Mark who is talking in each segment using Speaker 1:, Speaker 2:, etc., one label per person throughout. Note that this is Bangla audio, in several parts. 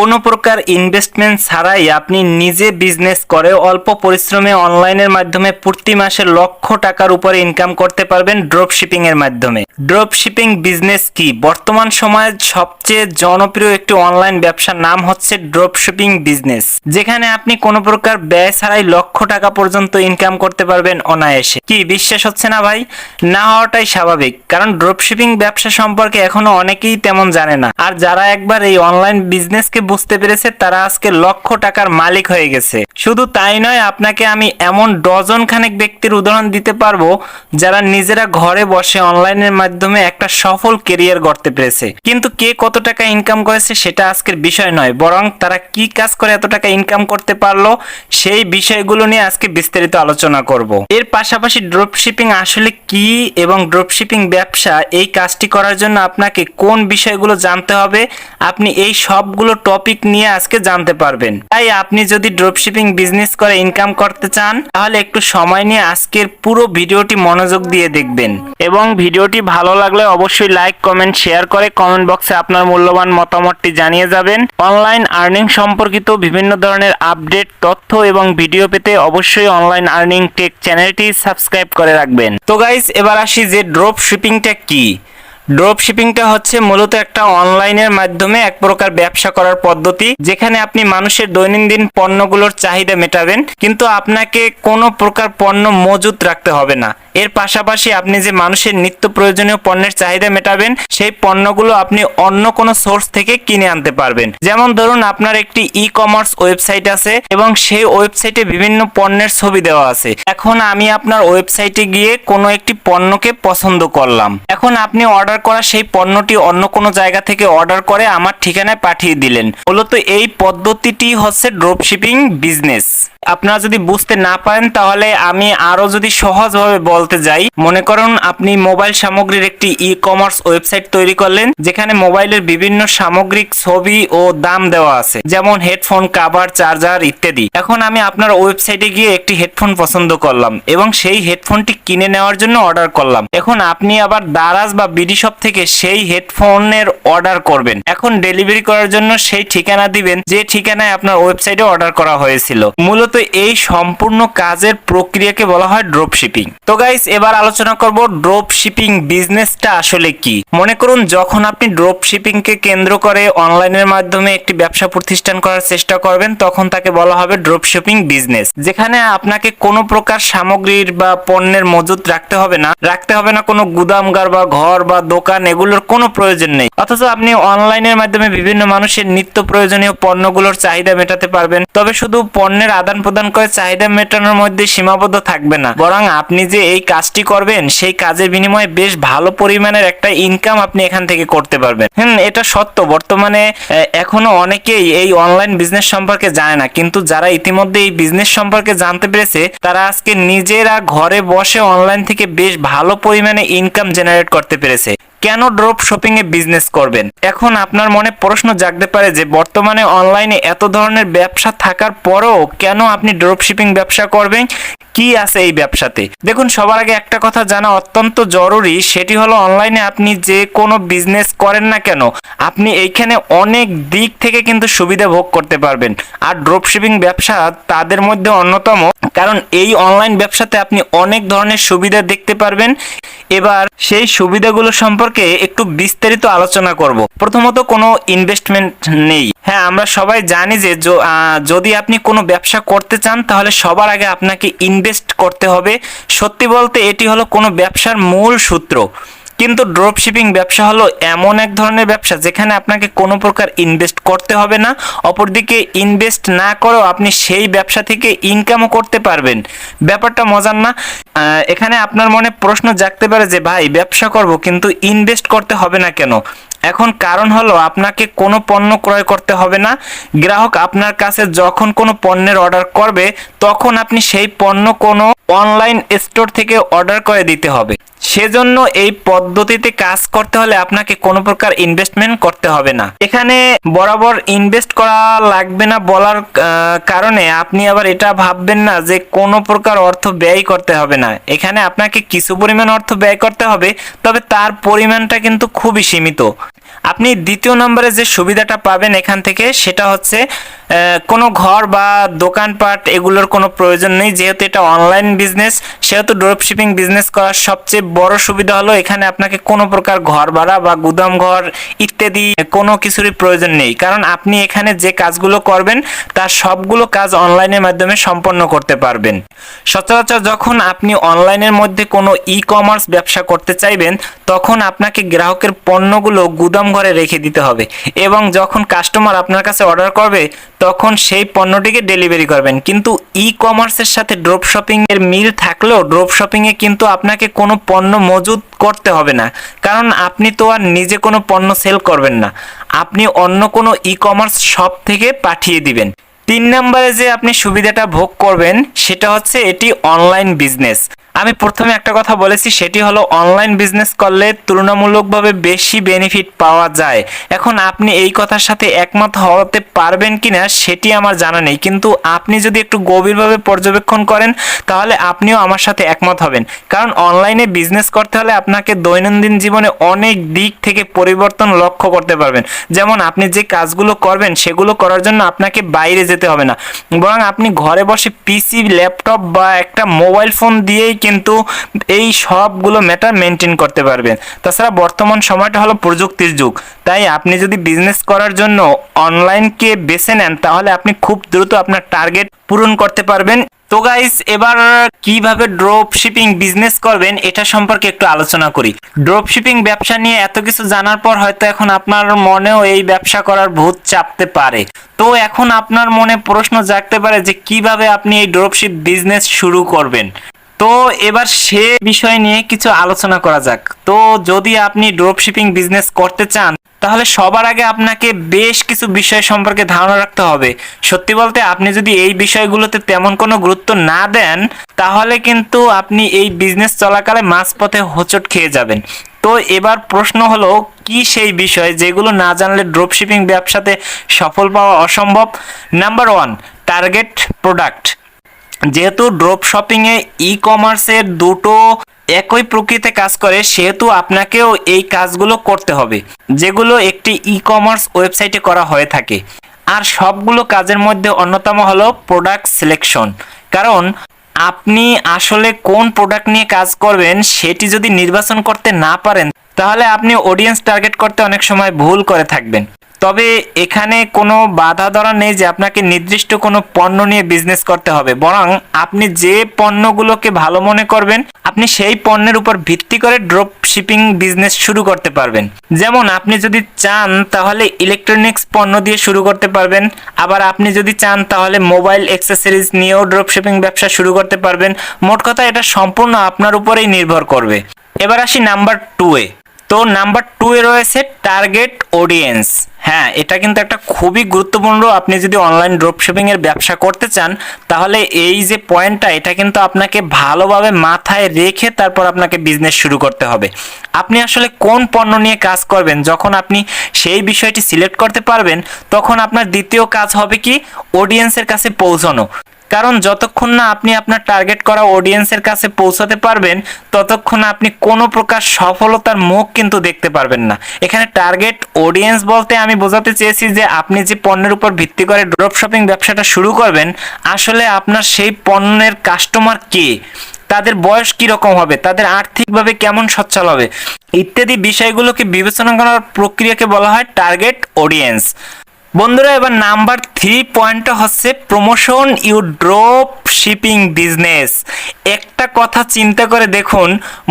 Speaker 1: কোনো প্রকার ইনভেস্টমেন্ট ছাড়াই আপনি নিজে বিজনেস করে অল্প পরিশ্রমে অনলাইনের মাধ্যমে প্রতি মাসে লক্ষ টাকার উপরে ইনকাম করতে পারবেন ড্রপশিপিং এর মাধ্যমে। ড্রপশিপিং বিজনেস কি? বর্তমান সময়ে সবচেয়ে জনপ্রিয় একটি অনলাইন ব্যবসার নাম হচ্ছে ড্রপশিপিং বিজনেস, যেখানে আপনি কোনো প্রকার ব্যয় ছাড়াই লক্ষ টাকা পর্যন্ত ইনকাম করতে পারবেন অনায়াসে। কি বিশ্বাস হচ্ছে না ভাই? না হওয়াটাই স্বাভাবিক, কারণ ড্রপশিপিং ব্যবসা সম্পর্কে এখনো অনেকেই তেমন জানে না। আর যারা একবার এই অনলাইন বিজনেসকে বুঝতে পেরেছে তারা আজকে লক্ষ টাকার মালিক হয়ে গেছে। শুধু তাই নয়, আপনাকে আমি এমন ডজন খানেক ব্যক্তির উদাহরণ দিতে পারবো যারা নিজেরা ঘরে বসে অনলাইনের মাধ্যমে একটা সফল ক্যারিয়ার গড়তে পেরেছে। কিন্তু কে কত টাকা ইনকাম করেছে সেটা আজকের বিষয় নয়, বরং তারা কি কাজ করে এত টাকা ইনকাম করতে পারলো সেই বিষয়গুলো নিয়ে আজকে বিস্তারিত আলোচনা করব। এর পাশাপাশি ড্রপশিপিং আসলে কি এবং ড্রপশিপিং ব্যবসা এই কাজটি করার জন্য আপনাকে কোন বিষয়গুলো জানতে হবে, আপনি এই সবগুলো টপিক নিয়ে আজকে জানতে পারবেন। তাই আপনি যদি ড্রপশিপিং বিজনেস করে ইনকাম করতে চান তাহলে একটু সময় নিয়ে আজকের পুরো ভিডিওটি মনোযোগ দিয়ে দেখবেন, এবং ভিডিওটি ভালো লাগলে অবশ্যই লাইক, কমেন্ট, শেয়ার করে কমেন্ট বক্সে আপনার মূল্যবান মতামতটি জানিয়ে যাবেন। অনলাইন আর্নিং সম্পর্কিত বিভিন্ন ধরনের আপডেট, তথ্য এবং ভিডিও পেতে অবশ্যই অনলাইন আর্নিং টেক চ্যানেলটি সাবস্ক্রাইব করে রাখবেন। তো গাইস, এবার আসি যে ড্রপশিপিংটা কি। ড্রপশিপিংটা হচ্ছে মূলত একটা অনলাইনের মাধ্যমে এক প্রকার ব্যবসা করার পদ্ধতি, যেখানে আপনি মানুষের দৈনন্দিন পণ্যগুলোর চাহিদা মেটাবেন, কিন্তু আপনাকে কোনো প্রকার পণ্য মজুত রাখতে হবে না। এর পাশাপাশি আপনি যে মানুষের নিত্য প্রয়োজনীয় পণ্যের চাহিদা মেটাবেন সেই পণ্যগুলো আপনি অন্য কোনো সোর্স থেকে কিনে আনতে পারবেন। যেমন ধরুন, আপনার একটি ই কমার্স ওয়েবসাইট আছে এবং সেই ওয়েবসাইটে বিভিন্ন পণ্যের ছবি দেওয়া আছে। এখন আমি আপনার ওয়েবসাইটে গিয়ে কোনো একটি পণ্যকে পছন্দ করলাম। এখন আপনি অর্ডার করা সেই পণ্যটি অন্য কোনো জায়গা থেকে অর্ডার করে আমার ঠিকানায় পাঠিয়ে দিলেন। মূলত এই পদ্ধতিটি হচ্ছে ড্রপশিপিং বিজনেস। আপনারা যদি বুঝতে না পারেন তাহলে আমি আরো যদি সহজভাবে বলতে যাই, মনে করুন আপনি মোবাইল সামগ্রীর একটি ই কমার্স ওয়েবসাইট তৈরি করলেন, যেখানে মোবাইলের বিভিন্ন সামগ্রিক ছবি ও দাম দেওয়া আছে, যেমন হেডফোন, কভার, চার্জার ইত্যাদি। এখন আমি আপনার ওয়েবসাইটে গিয়ে একটি হেডফোন পছন্দ করলাম এবং সেই হেডফোনটি কিনে নেওয়ার জন্য অর্ডার করলাম। এখন আপনি আবার দারাজ বা বিডি শপ থেকে সেই হেডফোনের অর্ডার করবেন। এখন ডেলিভারি করার জন্য সেই ঠিকানা দিবেন যে ঠিকানায় আপনার ওয়েবসাইটে অর্ডার করা হয়েছিল। মূলত এই সম্পূর্ণ কাজের প্রক্রিয়াকে বলা হয় ড্রপশিপিং। তো গাইস, এবার আলোচনা করব ড্রপশিপিং বিজনেসটা আসলে কি। মনে করুন, যখন আপনি ড্রপশিপিং কে কেন্দ্র করে অনলাইনের মাধ্যমে একটি ব্যবসা প্রতিষ্ঠান করার চেষ্টা করবেন, তখন তাকে বলা হবে ড্রপশিপিং বিজনেস, যেখানে আপনাকে কোনো প্রকার সামগ্রীর বা পণ্যের মজুত রাখতে হবে না কোনো গুদামঘর বা ঘর বা দোকান, এগুলোর কোনো প্রয়োজন নেই। অথচ আপনি অনলাইনের মাধ্যমে বিভিন্ন মানুষের নিত্য প্রয়োজনীয় পণ্যগুলোর চাহিদা মেটাতে পারবেন। তবে শুধু পণ্যের আদান প্রদান করে চাহিদা মেটানোর মধ্যে সীমাবদ্ধ থাকবে না, বরং আপনি যে এই কাজটি করবেন সেই কাজের বিনিময়ে বেশ ভালো পরিমাণের একটা ইনকাম আপনি এখান থেকে করতে পারবেন। এটা সত্য, বর্তমানে এখনো অনেকেই এই অনলাইন বিজনেস সম্পর্কে জানে না, কিন্তু যারা ইতিমধ্যে এই বিজনেস সম্পর্কে জানতে পেরেছে তারা আজকে নিজেরা ঘরে বসে অনলাইন থেকে বেশ ভালো পরিমাণে ইনকাম জেনারেট করতে পেরেছে। কেন ড্রপ শপিং এ বিজনেস করবেন? এখন আপনার মনে প্রশ্ন জাগতে পারে যে বর্তমানে অনলাইনে এত ধরনের ব্যবসা থাকার পরেও কেন আপনি ড্রপ শিপিং ব্যবসা করবেন, কি আছে এই ব্যবসাতে? দেখুন, সবার আগে একটা কথা জানা অত্যন্ত জরুরি, সেটি হলো অনলাইনে আপনি যে কোনো বিজনেস করেন না কেন আপনি এইখানে অনেক দিক থেকে কিন্তু সুবিধা ভোগ করতে পারবেন। আর ড্রপ শিপিং ব্যবসা তাদের মধ্যে অন্যতম, কারণ এই অনলাইন ব্যবসাতে আপনি অনেক ধরনের সুবিধা দেখতে পারবেন। এবার সেই সুবিধাগুলো সম্পর্কে একটু বিস্তারিত আলোচনা করব। প্রথমত, কোনো ইনভেস্টমেন্ট নেই। হ্যাঁ, আমরা সবাই জানি যে যদি আপনি কোনো ব্যবসা করতে চান তাহলে সবার আগে আপনাকে ইনভেস্ট করতে হবে। সত্যি বলতে এটি হলো কোনো ব্যবসার মূল সূত্র। কিন্তু ড্রপশিপিং ব্যবসা হলো এমন এক ধরনের ব্যবসা যেখানে আপনাকে কোনো প্রকার ইনভেস্ট করতে হবে না, অপরদিকে ইনভেস্ট না করেও আপনি সেই ব্যবসা থেকে ইনকামও করতে পারবেন। ব্যাপারটা মজার না? এখানে আপনার মনে প্রশ্ন জাগতে পারে যে ভাই, ব্যবসা করব কিন্তু ইনভেস্ট করতে হবে না কেন? এখন কারণ হলো, আপনাকে কোনো পণ্য ক্রয় করতে হবে না। গ্রাহক আপনার কাছে যখন কোনো পণ্যের অর্ডার করবে তখন আপনি সেই পণ্য কোনো অনলাইন স্টোর থেকে অর্ডার করে দিতে হবে। সেজন্য এই পদ্ধতিতে কাজ করতে হলে আপনাকে কোনো প্রকার ইনভেস্টমেন্ট করতে হবে না। এখানে বরাবর ইনভেস্ট করা লাগবে না বলার কারণে আপনি আবার এটা ভাববেন না যে কোনো প্রকার অর্থ ব্যয় করতে হবে না। এখানে আপনাকে কিছু পরিমাণ অর্থ ব্যয় করতে হবে, তবে তার পরিমাণটা কিন্তু খুবই সীমিত। আপনি দ্বিতীয় নম্বরে যে সুবিধাটা পাবেন এখান থেকে সেটা হচ্ছে কোনো ঘর বা দোকানপাট এগুলোর কোনো প্রয়োজন নেই। যেহেতু এটা অনলাইন বিজনেস, সেহেতু ড্রপশিপিং বিজনেস করার সবচেয়ে বড় সুবিধা হলো এখানে আপনাকে কোনো প্রকার ঘর ভাড়া বা গুদাম ঘর ইত্যাদি কোনো কিছুরই প্রয়োজন নেই, কারণ আপনি এখানে যে কাজগুলো করবেন তার সবগুলো কাজ অনলাইনের মাধ্যমে সম্পন্ন করতে পারবেন। সচরাচর যখন আপনি অনলাইনের মধ্যে কোনো ই কমার্স ব্যবসা করতে চাইবেন তখন আপনাকে গ্রাহকের পণ্যগুলো গুদাম ঘরে রেখে দিতে হবে, এবং যখন কাস্টমার আপনার কাছে অর্ডার করবে তখন সেই পণ্যটিকে ডেলিভারি করবেন। কিন্তু ই কমার্সের সাথে ড্রপ শপিং এর মিল থাকলেও ড্রপ শপিং এ কিন্তু আপনাকে কোনো পণ্য মজুত করতে হবে না, কারণ আপনি তো আর নিজে কোনো পণ্য সেল করবেন না, আপনি অন্য কোনো ই কমার্স শপ থেকে পাঠিয়ে দিবেন। 3 নম্বরে যে আপনি সুবিধাটা ভোগ করবেন সেটা হচ্ছে এটি অনলাইন বিজনেস। আমি প্রথমে একটা কথা বলেছি, সেটি হলো অনলাইন বিজনেস করলে তুলনামূলকভাবে বেশি বেনিফিট পাওয়া যায়। এখন আপনি এই কথার সাথে একমত হতে পারবেন কিনা সেটি আমার জানা নেই, কিন্তু আপনি যদি একটু গভীরভাবে পর্যবেক্ষণ করেন তাহলে আপনিও আমার সাথে একমত হবেন, কারণ অনলাইনে বিজনেস করতে হলে আপনাকে দৈনন্দিন জীবনে অনেক দিক থেকে পরিবর্তন লক্ষ্য করতে পারবেন। যেমন আপনি যে কাজগুলো করবেন সেগুলো করার জন্য আপনাকে বাইরে যেতে হবে না, বরং আপনি ঘরে বসে পিসি, ল্যাপটপ বা একটা মোবাইল ফোন দিয়েই কিন্তু এই সবগুলো ম্যাটার মেনটেন করতে পারবেন। তাছাড়া বর্তমান সময়টা হলো প্রযুক্তির যুগ, তাই আপনি যদি বিজনেস করার জন্য অনলাইনকে বেছে নেন তাহলে আপনি খুব দ্রুত আপনার টার্গেট পূরণ করতে পারবেন। তো গাইস, এবার কিভাবে ড্রপ শিপিং বিজনেস করবেন এটা সম্পর্কে একটু আলোচনা করি। ড্রপ শিপিং ব্যবসা নিয়ে এত কিছু জানার পর হয়তো এখন আপনার মনেও এই ব্যবসা করার ভূত চাপতে পারে। তো এখন আপনার মনে প্রশ্ন জাগতে পারে যে কিভাবে আপনি এই ড্রপশিপ বিজনেস শুরু করবেন। তো এবার সে বিষয় নিয়ে কিছু আলোচনা করা যাক। তো যদি আপনি ড্রপশিপিং বিজনেস করতে চান তাহলে সবার আগে আপনাকে বেশ কিছু বিষয় সম্পর্কে ধারণা রাখতে হবে। সত্যি বলতে আপনি যদি এই বিষয়গুলোতে তেমন কোনো গুরুত্ব না দেন তাহলে কিন্তু আপনি এই বিজনেস চলাকালে মাঝপথে হোঁচট খেয়ে যাবেন। তো এবার প্রশ্ন হলো, কি সেই বিষয় যেগুলো না জানলে ড্রপশিপিং ব্যবসাতে সফল পাওয়া অসম্ভব? Number 1, target product. যেহেতু ড্রপ শপিংয়ে ই কমার্সের দুটো একই প্রকৃতিতে কাজ করে সেহেতু আপনাকেও এই কাজগুলো করতে হবে, যেগুলো একটি ই কমার্স ওয়েবসাইটে করা হয়ে থাকে। আর সবগুলো কাজের মধ্যে অন্যতম হলো প্রোডাক্ট সিলেকশন, কারণ আপনি আসলে কোন প্রোডাক্ট নিয়ে কাজ করবেন সেটি যদি নির্বাচন করতে না পারেন তাহলে আপনি অডিয়েন্স টার্গেট করতে অনেক সময় ভুল করে থাকবেন। তবে এখানে কোনো বাধা ধরা নেই যে আপনাকে নির্দিষ্ট কোনো পণ্য নিয়ে বিজনেস করতে হবে, বরং আপনি যে পণ্যগুলোকে ভালো মনে করবেন আপনি সেই পণ্যের উপর ভিত্তি করে ড্রপ শিপিং বিজনেস শুরু করতে পারবেন। যেমন আপনি যদি চান তাহলে ইলেকট্রনিক্স পণ্য দিয়ে শুরু করতে পারবেন, আবার আপনি যদি চান তাহলে মোবাইল অ্যাক্সেসরিজ নিয়েও ড্রপ শিপিং ব্যবসা শুরু করতে পারবেন। মোট কথা এটা সম্পূর্ণ আপনার উপরেই নির্ভর করবে। এবার আসি নাম্বার 2-এ। তো নাম্বার 2-এ রয়েছে টার্গেট অডিয়েন্স। হ্যাঁ, এটা কিন্তু একটা খুবই গুরুত্বপূর্ণ। আপনি যদি অনলাইন ড্রপশিপিং এর ব্যবসা করতে চান তাহলে এই যে পয়েন্টটা এটা কিন্তু আপনাকে ভালোভাবে মাথায় রেখে তারপর আপনাকে বিজনেস শুরু করতে হবে। আপনি আসলে কোন পণ্য নিয়ে কাজ করবেন যখন আপনি সেই বিষয়টি সিলেক্ট করতে পারবেন তখন আপনার দ্বিতীয় কাজ হবে কি, অডিয়েন্সের কাছে পৌঁছানো। কারণ যতক্ষণ না আপনি আপনার টার্গেট করা অডিয়েন্সের কাছে পৌঁছাতে পারবেন ততক্ষণ আপনি কোনো প্রকার সফলতার মুখ কিন্তু দেখতে পারবেন না। এখানে টার্গেট অডিয়েন্স বলতে আমি বোঝাতে চেয়েছি যে আপনি যে পণ্যের উপর ভিত্তি করে ড্রপ শপিং ব্যবসাটা শুরু করবেন আসলে আপনার সেই পণ্যের কাস্টমার কে, তাদের বয়স কি রকম হবে, তাদের আর্থিকভাবে কেমন সচ্ছল হবে ইত্যাদি বিষয়গুলোকে বিবেচনা করার প্রক্রিয়াকে বলা হয় টার্গেট অডিয়েন্স। বন্ধুরা, এবার নাম্বার 3 পয়েন্টটা হচ্ছে promotion you drop shipping business. একটা কথা চিন্তা করে দেখুন,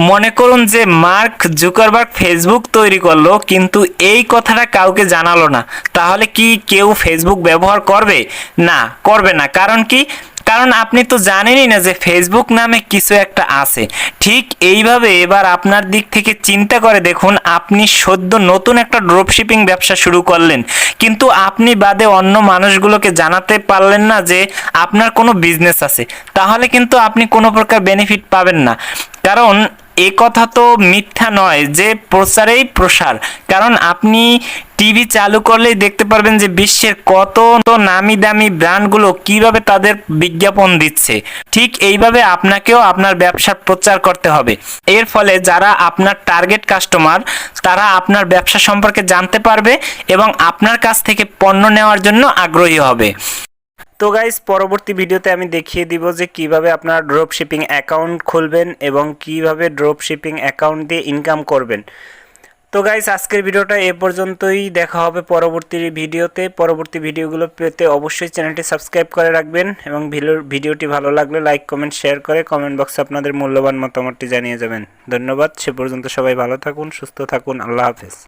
Speaker 1: মনে করুন যে মার্ক জুকারবার্গ ফেসবুক তৈরি করলো কিন্তু এই কথাটা কাউকে জানালো না, তাহলে কি কেউ ফেসবুক ব্যবহার করবে? না, করবে না। কারণ কি? কারণ আপনি তো জানেনই না যে ফেসবুক নামে কিছু একটা আছে। ঠিক এইভাবে এবার আপনার দিক থেকে চিন্তা করে দেখুন, আপনি সদ্য নতুন একটা ড্রপশিপিং ব্যবসা শুরু করলেন কিন্তু আপনি বাদে অন্য মানুষগুলোকে জানাতে পারলেন না যে আপনার কোনো বিজনেস আছে, তাহলে কিন্তু আপনি কোনো প্রকার বেনিফিট পাবেন না। কারণ এ কথা তো মিথ্যা নয় যে প্রচারেই প্রসার, কারণ আপনি টিভি চালু করলেই দেখতে পারবেন যে বিশ্বের কত নামি দামি ব্র্যান্ডগুলো কিভাবে তাদের বিজ্ঞাপন দিচ্ছে। ঠিক এইভাবে আপনাকেও আপনার ব্যবসার প্রচার করতে হবে। এর ফলে যারা আপনার টার্গেট কাস্টমার তারা আপনার ব্যবসা সম্পর্কে জানতে পারবে এবং আপনার কাছ থেকে পণ্য নেওয়ার জন্য আগ্রহী হবে। তো গাইস, পরবর্তী ভিডিওতে আমি দেখিয়ে দিব যে কিভাবে আপনারা ড্রপ শিপিং অ্যাকাউন্ট খুলবেন এবং কিভাবে ড্রপ শিপিং অ্যাকাউন্ট দিয়ে ইনকাম করবেন। তো গাইস, আজকের ভিডিওটা এ পর্যন্তই। দেখা হবে পরবর্তী ভিডিওতে। পরবর্তী ভিডিওগুলো পেতে অবশ্যই চ্যানেলটি সাবস্ক্রাইব করে রাখবেন এবং ভিডিওটি ভালো লাগলে লাইক কমেন্ট শেয়ার করে কমেন্ট বক্সে আপনাদের মূল্যবান মতামতটি জানিয়ে যাবেন। ধন্যবাদ। সে পর্যন্ত সবাই ভালো থাকুন, সুস্থ থাকুন। আল্লাহ হাফেজ।